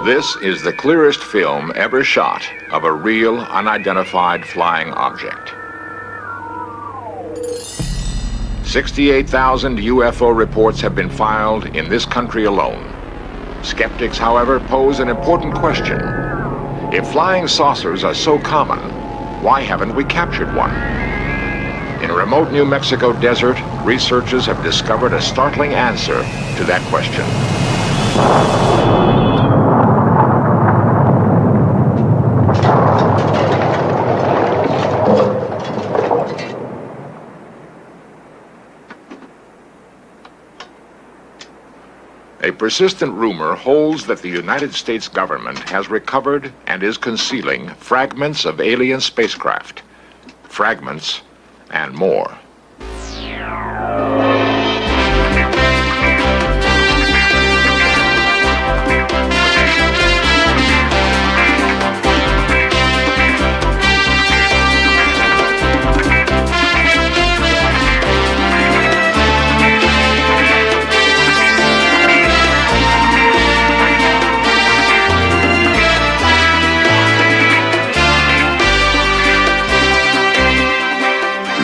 This is the clearest film ever shot of a real, unidentified flying object. 68,000 UFO reports have been filed in this country alone. Skeptics, however, pose an important question. If flying saucers are so common, why haven't we captured one? In a remote New Mexico desert, researchers have discovered a startling answer to that question. A persistent rumor holds that the United States government has recovered and is concealing fragments of alien spacecraft. Fragments and more.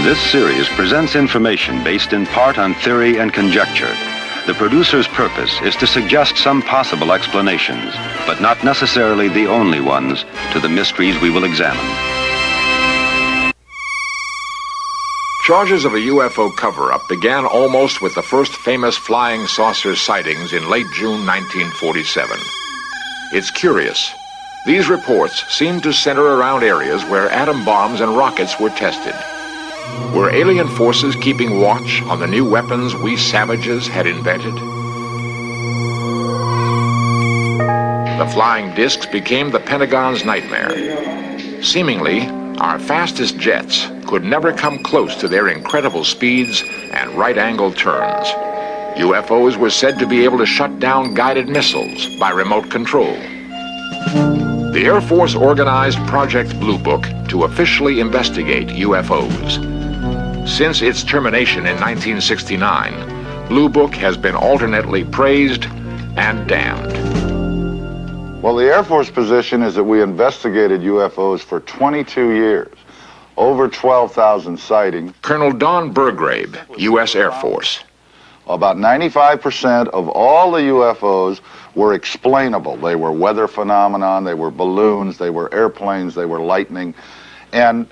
This series presents information based in part on theory and conjecture. The producer's purpose is to suggest some possible explanations, but not necessarily the only ones, to the mysteries we will examine. Charges of a UFO cover-up began almost with the first famous flying saucer sightings in late June 1947. It's curious. These reports seem to center around areas where atom bombs and rockets were tested. Were alien forces keeping watch on the new weapons we savages had invented? The flying discs became the Pentagon's nightmare. Seemingly, our fastest jets could never come close to their incredible speeds and right-angle turns. UFOs were said to be able to shut down guided missiles by remote control. The Air Force organized Project Blue Book to officially investigate UFOs. Since its termination in 1969, Blue Book has been alternately praised and damned. Well, the Air Force position is that we investigated UFOs for 22 years, over 12,000 sightings. Colonel Don Burgrave, U.S. Air Force. About 95% of all the UFOs were explainable. They were weather phenomenon, they were balloons, they were airplanes, they were lightning. And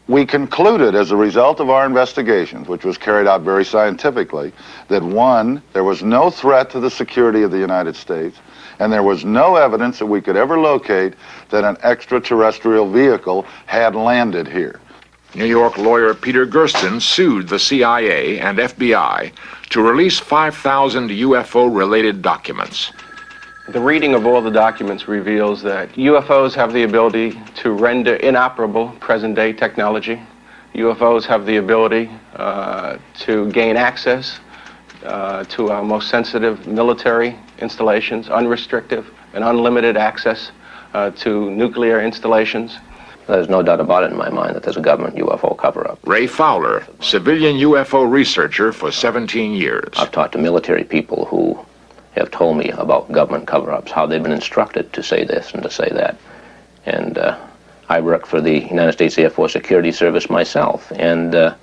we concluded as a result of our investigations, which was carried out very scientifically, that one, there was no threat to the security of the United States, and there was no evidence that we could ever locate that an extraterrestrial vehicle had landed here. New York lawyer Peter Gersten sued the CIA and FBI to release 5,000 UFO-related documents. The reading of all the documents reveals that UFOs have the ability to render inoperable present-day technology. UFOs have the ability to gain access to our most sensitive military installations, unrestricted and unlimited access to nuclear installations. There's no doubt about it in my mind that there's a government UFO cover-up. Ray Fowler, civilian UFO researcher for 17 years. I've talked to military people who have told me about government cover-ups, how they've been instructed to say this and to say that. And I worked for the United States Air Force Security Service myself, and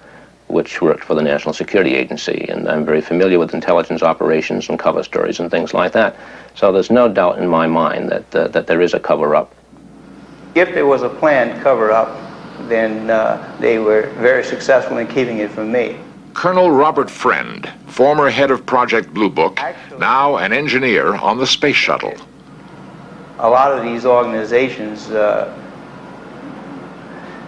which worked for the National Security Agency, and I'm very familiar with intelligence operations and cover stories and things like that. So there's no doubt in my mind that there is a cover-up. If there was a planned cover-up, then they were very successful in keeping it from me. Colonel Robert Friend, former head of Project Blue Book, now an engineer on the space shuttle. A lot of these organizations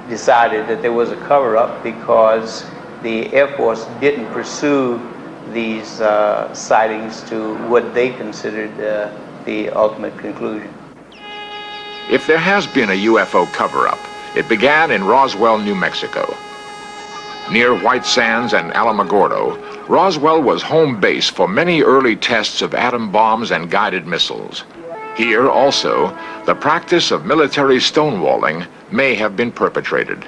decided that there was a cover-up because the Air Force didn't pursue these sightings to what they considered the ultimate conclusion. If there has been a UFO cover-up, it began in Roswell, New Mexico. Near White Sands and Alamogordo, Roswell was home base for many early tests of atom bombs and guided missiles. Here also, the practice of military stonewalling may have been perpetrated.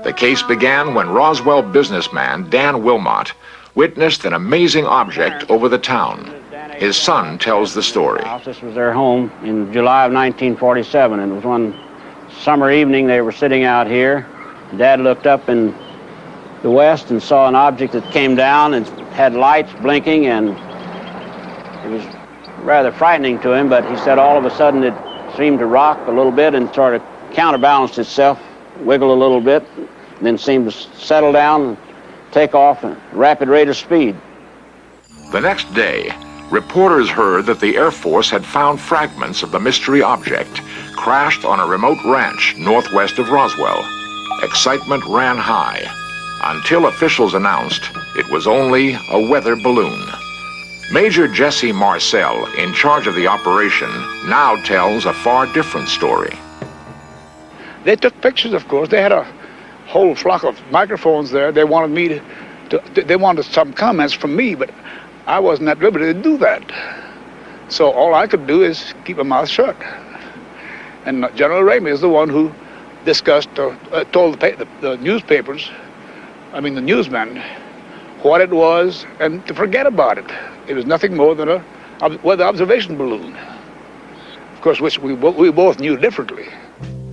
The case began when Roswell businessman Dan Wilmot witnessed an amazing object over the town. His son tells the story. This was their home in July of 1947, and it was one summer evening. They were sitting out here. Dad looked up in the west and saw an object that came down and had lights blinking, and it was rather frightening to him, but he said all of a sudden it seemed to rock a little bit and sort of counterbalanced itself, wiggle a little bit, and then seemed to settle down and take off at a rapid rate of speed. The next day, reporters heard that the Air Force had found fragments of the mystery object crashed on a remote ranch northwest of Roswell. Excitement ran high until officials announced it was only a weather balloon. Major Jesse Marcel, in charge of the operation, now tells a far different story. They took pictures, of course. They had a whole flock of microphones there. They wanted they wanted some comments from me, but I wasn't at liberty to do that. So all I could do is keep my mouth shut. And General Ramey is the one who discussed, told the newspapers, the newsmen, what it was and to forget about it. It was nothing more than a weather observation balloon, of course, which we both knew differently.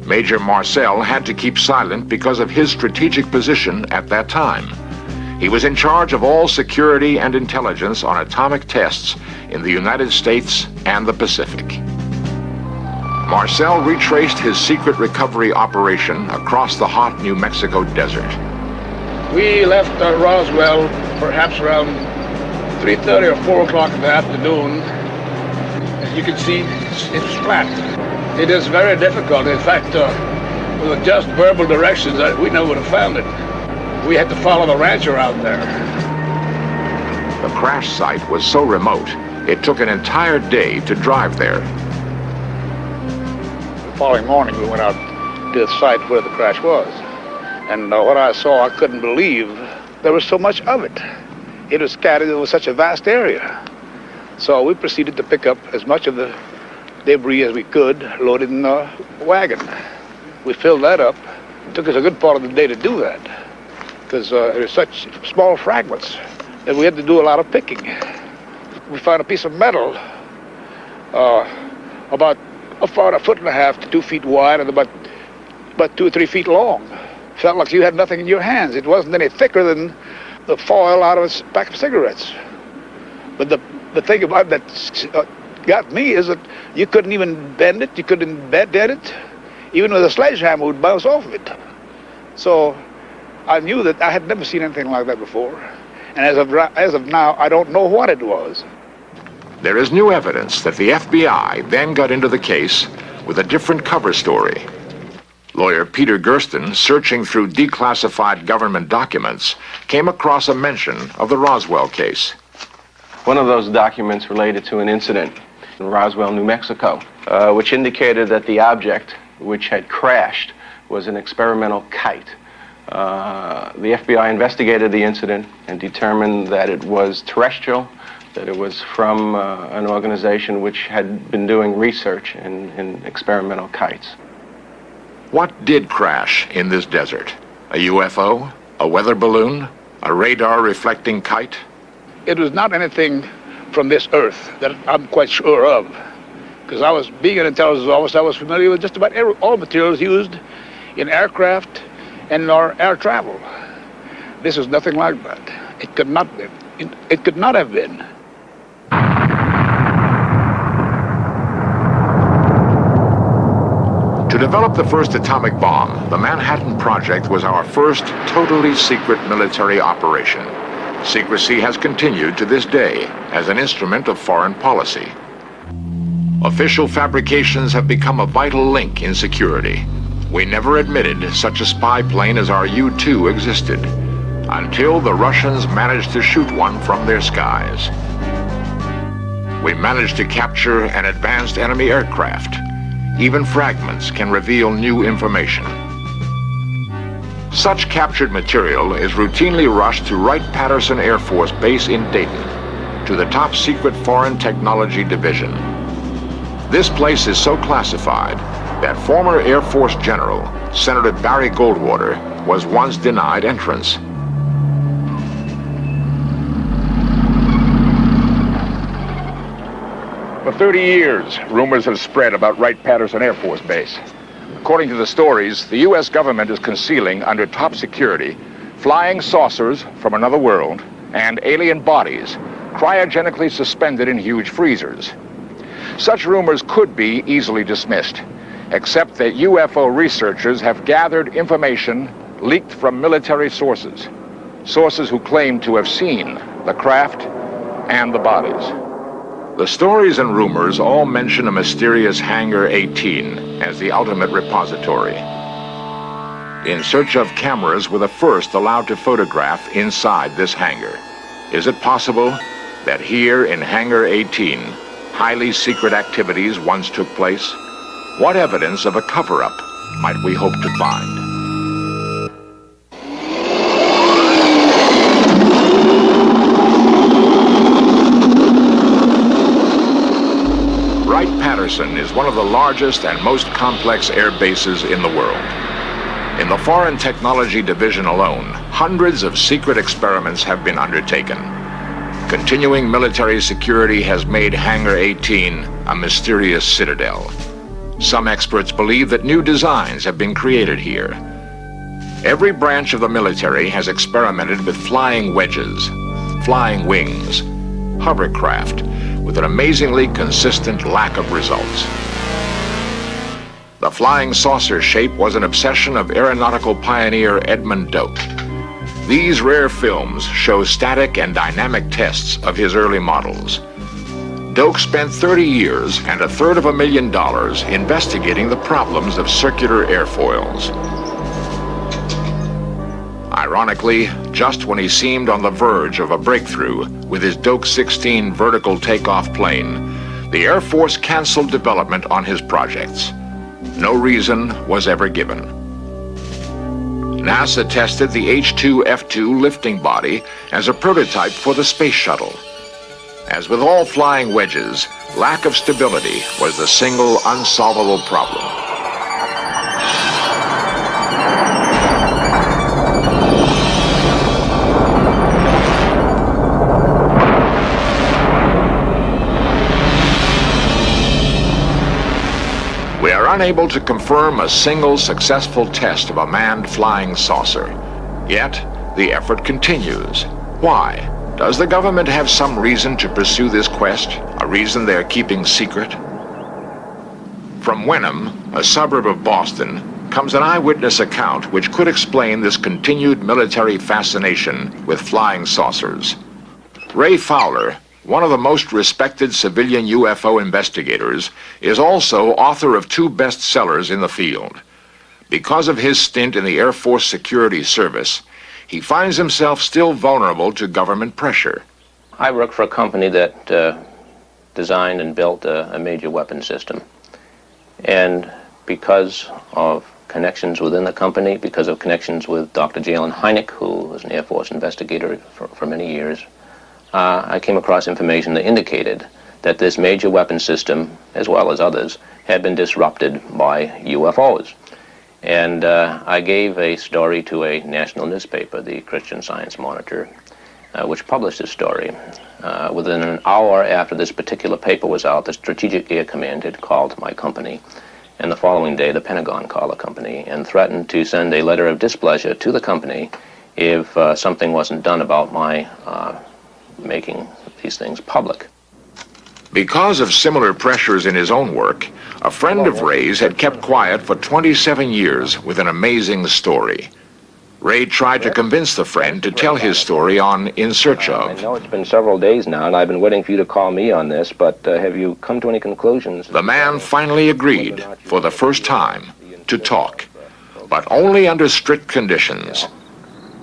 Major Marcel had to keep silent because of his strategic position at that time. He was in charge of all security and intelligence on atomic tests in the United States and the Pacific. Marcel retraced his secret recovery operation across the hot New Mexico desert. We left Roswell perhaps around 3:30 or 4 o'clock in the afternoon. As you can see, it's flat. It is very difficult. In fact, with just verbal directions, we never would have found it. We had to follow the ranch around there. The crash site was so remote, it took an entire day to drive there. The following morning, we went out to the site where the crash was. And what I saw, I couldn't believe there was so much of it. It was scattered over such a vast area. So we proceeded to pick up as much of the debris as we could, loaded in a wagon. We filled that up. It took us a good part of the day to do that, because it was such small fragments that we had to do a lot of picking. We found a piece of metal about a 1.5 to 2 feet wide and about 2 or 3 feet long. Felt like you had nothing in your hands. It wasn't any thicker than the foil out of a pack of cigarettes. But the thing about that got me is that you couldn't even bend it, you couldn't dead it. Even with a sledgehammer would bounce off of it. So I knew that I had never seen anything like that before. And as of now, I don't know what it was. There is new evidence that the FBI then got into the case with a different cover story. Lawyer Peter Gersten, searching through declassified government documents, came across a mention of the Roswell case. One of those documents related to an incident in Roswell, New Mexico, which indicated that the object which had crashed was an experimental kite. The FBI investigated the incident and determined that it was terrestrial, that it was from an organization which had been doing research in experimental kites. What did crash in this desert? A UFO? A weather balloon? A radar-reflecting kite? It was not anything from this earth that I'm quite sure of, because being an intelligence officer, I was familiar with just about all materials used in aircraft and in our air travel. This is nothing like that. It could not be. It could not have been. To develop the first atomic bomb, the Manhattan Project was our first totally secret military operation. Secrecy has continued to this day as an instrument of foreign policy. Official fabrications have become a vital link in security. We never admitted such a spy plane as our U-2 existed, until the Russians managed to shoot one from their skies. We managed to capture an advanced enemy aircraft. Even fragments can reveal new information. Such captured material is routinely rushed to Wright-Patterson Air Force Base in Dayton, to the top secret Foreign Technology Division. This place is so classified that former Air Force General, Senator Barry Goldwater, was once denied entrance. For 30 years, rumors have spread about Wright-Patterson Air Force Base. According to the stories, the U.S. government is concealing under top security flying saucers from another world and alien bodies cryogenically suspended in huge freezers. Such rumors could be easily dismissed, except that UFO researchers have gathered information leaked from military sources, sources who claim to have seen the craft and the bodies. The stories and rumors all mention a mysterious Hangar 18 as the ultimate repository. In search of cameras were the first allowed to photograph inside this hangar. Is it possible that here in Hangar 18, highly secret activities once took place? What evidence of a cover-up might we hope to find? Wright-Patterson is one of the largest and most complex air bases in the world. In the Foreign Technology Division alone, hundreds of secret experiments have been undertaken. Continuing military security has made Hangar 18 a mysterious citadel. Some experts believe that new designs have been created here. Every branch of the military has experimented with flying wedges, flying wings, hovercraft, with an amazingly consistent lack of results. The flying saucer shape was an obsession of aeronautical pioneer Edmund Doak. These rare films show static and dynamic tests of his early models. Doak spent 30 years and $250,000 investigating the problems of circular airfoils. Ironically, just when he seemed on the verge of a breakthrough with his Doak 16 vertical takeoff plane, the Air Force canceled development on his projects. No reason was ever given. NASA tested the H-2F2 lifting body as a prototype for the space shuttle. As with all flying wedges, lack of stability was the single unsolvable problem. We are unable to confirm a single successful test of a manned flying saucer. Yet, the effort continues. Why? Does the government have some reason to pursue this quest? A reason they are keeping secret? From Wenham, a suburb of Boston, comes an eyewitness account which could explain this continued military fascination with flying saucers. Ray Fowler, one of the most respected civilian UFO investigators, is also author of 2 bestsellers in the field. Because of his stint in the Air Force Security Service, he finds himself still vulnerable to government pressure. I work for a company that designed and built a major weapon system. And because of connections within the company, because of connections with Dr. Jalen Hynek, who was an Air Force investigator for many years, I came across information that indicated that this major weapon system, as well as others, had been disrupted by UFOs. And I gave a story to a national newspaper, the Christian Science Monitor, which published this story. Within an hour after this particular paper was out, the Strategic Air Command had called my company. And the following day, the Pentagon called the company and threatened to send a letter of displeasure to the company if something wasn't done about my making these things public. Because of similar pressures in his own work, a friend of Ray's had kept quiet for 27 years with an amazing story. Ray tried to convince the friend to tell his story on In Search Of. I know it's been several days now, and I've been waiting for you to call me on this, but have you come to any conclusions? The man finally agreed, for the first time, to talk, but only under strict conditions.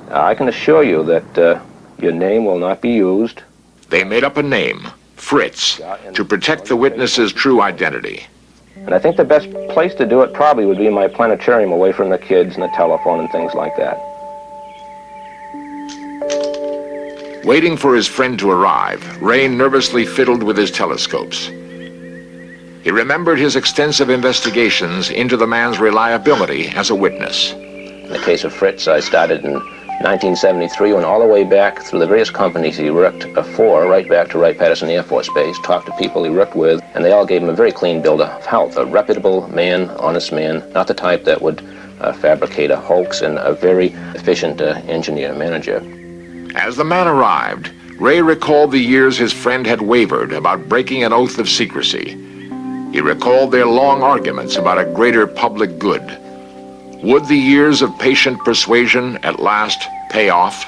I can assure you that your name will not be used. They made up a name, Fritz, to protect the witness's true identity. And I think the best place to do it probably would be in my planetarium, away from the kids and the telephone and things like that. Waiting for his friend to arrive, Ray nervously fiddled with his telescopes. He remembered his extensive investigations into the man's reliability as a witness. In the case of Fritz, I started in 1973, went all the way back through the various companies he worked for, right back to Wright-Patterson Air Force Base, talked to people he worked with, and they all gave him a very clean bill of health. A reputable man, honest man, not the type that would fabricate a hoax, and a very efficient engineer manager. As the man arrived, Ray recalled the years his friend had wavered about breaking an oath of secrecy. He recalled their long arguments about a greater public good. Would the years of patient persuasion at last pay off?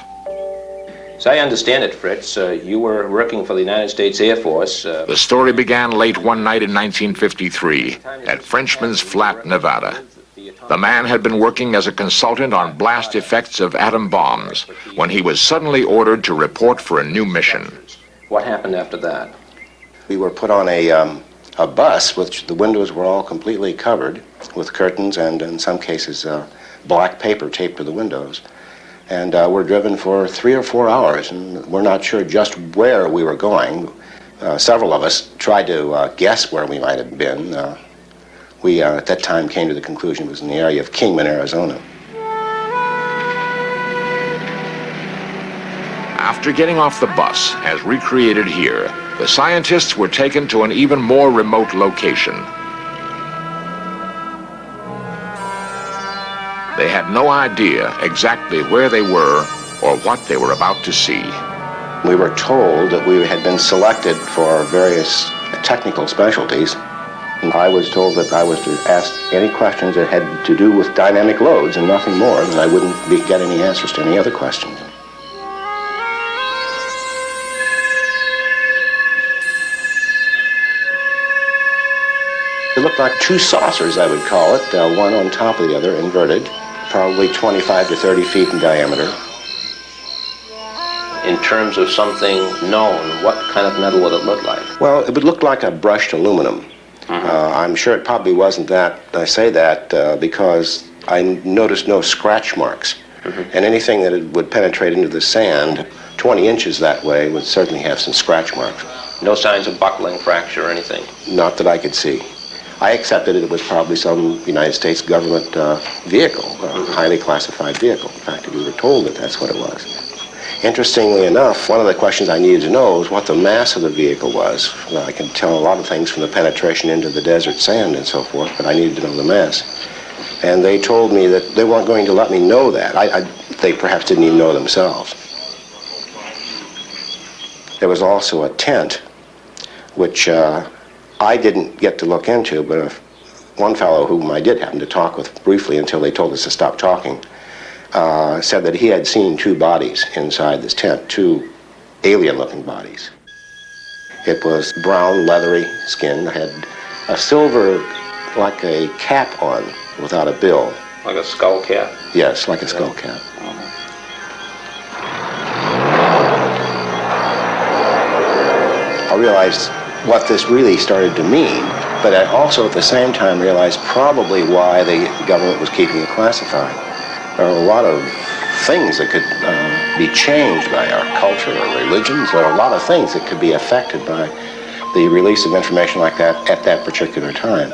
As I understand it, Fritz, you were working for the United States Air Force. The story began late one night in 1953 at Frenchman's Flat, Nevada. The man had been working as a consultant on blast effects of atom bombs when he was suddenly ordered to report for a new mission. What happened after that? We were put on a bus, which the windows were all completely covered with curtains and, in some cases, black paper taped to the windows. And we're driven for 3 or 4 hours, and we're not sure just where we were going. Several of us tried to guess where we might have been. We, at that time, came to the conclusion it was in the area of Kingman, Arizona. After getting off the bus, as recreated here, the scientists were taken to an even more remote location. They had no idea exactly where they were or what they were about to see. We were told that we had been selected for various technical specialties. I was told that I was to ask any questions that had to do with dynamic loads and nothing more, and I wouldn't get any answers to any other questions. It looked like 2 saucers, I would call it, one on top of the other, inverted, probably 25 to 30 feet in diameter. In terms of something known, what kind of metal would it look like? Well, it would look like a brushed aluminum. I'm sure it probably wasn't that. I say that because I noticed no scratch marks. And anything that would penetrate into the sand 20 inches that way would certainly have some scratch marks. No signs of buckling, fracture, or anything? Not that I could see. I accepted it was probably some United States government vehicle, a highly classified vehicle. In fact, we were told that that's what it was. Interestingly enough, one of the questions I needed to know was what the mass of the vehicle was. Well, I can tell a lot of things from the penetration into the desert sand and so forth, but I needed to know the mass. And they told me that they weren't going to let me know that. They perhaps didn't even know themselves. There was also a tent, which I didn't get to look into, but one fellow whom I did happen to talk with briefly until they told us to stop talking, said that he had seen 2 bodies inside this tent, 2 alien-looking bodies. It was brown, leathery skin, had a silver, like a cap on, without a bill. Like a skull cap? Yes, like a skull cap. I realized what this really started to mean, but I also at the same time realized probably why the government was keeping it classified. There are a lot of things that could be changed by our culture or religions. There are a lot of things that could be affected by the release of information like that at that particular time.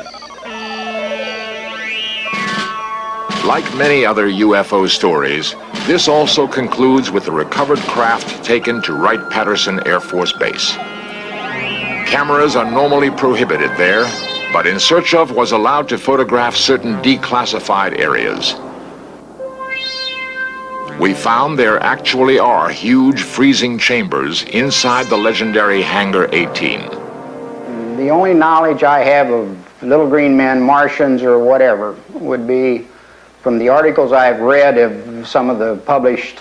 Like many other UFO stories, this also concludes with the recovered craft taken to Wright-Patterson Air Force Base. Cameras are normally prohibited there, but In Search Of was allowed to photograph certain declassified areas. We found there actually are huge freezing chambers inside the legendary Hangar 18. The only knowledge I have of little green men, Martians, or whatever would be from the articles I've read of some of the published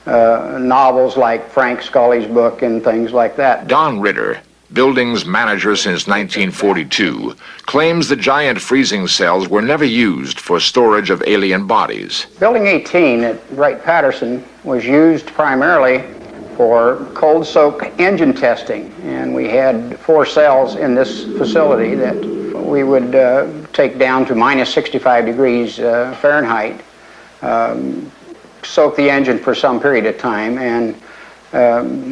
novels like Frank Scully's book and things like that. Don Ritter, building's manager since 1942, claims the giant freezing cells were never used for storage of alien bodies. Building 18 at Wright-Patterson was used primarily for cold soak engine testing, and we had 4 cells in this facility that we would take down to minus 65 degrees Fahrenheit, soak the engine for some period of time, and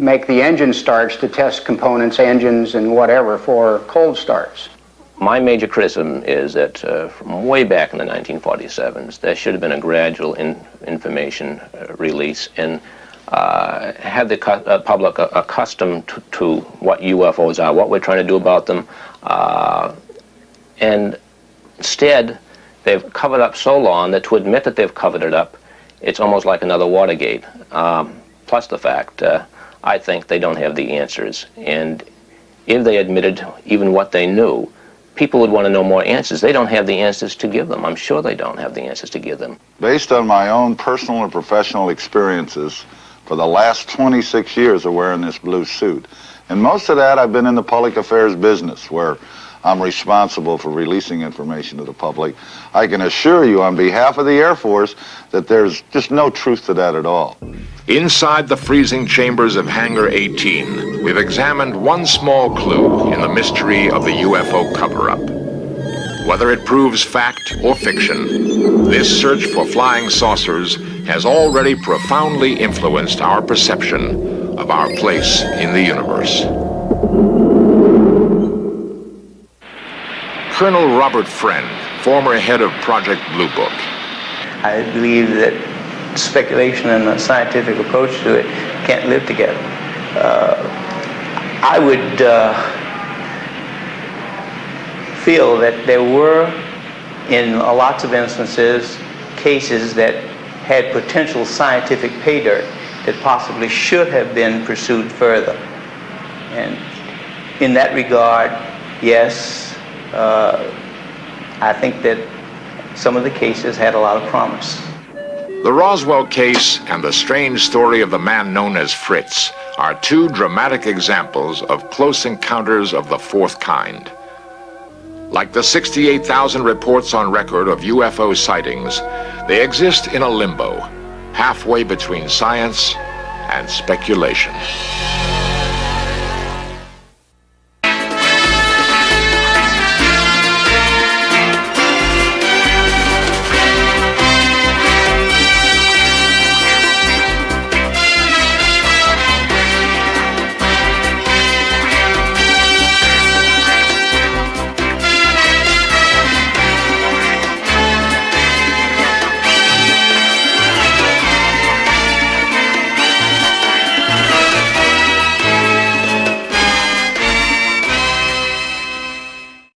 make the engine starts to test components, engines, and whatever for cold starts. My major criticism is that from way back in the 1947s, there should have been a gradual information release and have the public accustomed to what UFOs are, what we're trying to do about them, and instead they've covered up so long that to admit that they've covered it up, it's almost like another Watergate. Plus the fact, I think they don't have the answers, and if they admitted even what they knew, people would want to know more answers. They don't have the answers to give them. I'm sure they don't have the answers to give them. Based on my own personal and professional experiences, for the last 26 years of wearing this blue suit, and most of that I've been in the public affairs business, where I'm responsible for releasing information to the public. I can assure you on behalf of the Air Force that there's just no truth to that at all. Inside the freezing chambers of Hangar 18, we've examined one small clue in the mystery of the UFO cover-up. Whether it proves fact or fiction, this search for flying saucers has already profoundly influenced our perception of our place in the universe. Colonel Robert Friend, former head of Project Blue Book. I believe that speculation and a scientific approach to it can't live together. I would feel that there were, in lots of instances, cases that had potential scientific pay dirt that possibly should have been pursued further. And in that regard, yes, I think that some of the cases had a lot of promise. The Roswell case and the strange story of the man known as Fritz are two dramatic examples of close encounters of the fourth kind. Like the 68,000 reports on record of UFO sightings, they exist in a limbo, halfway between science and speculation.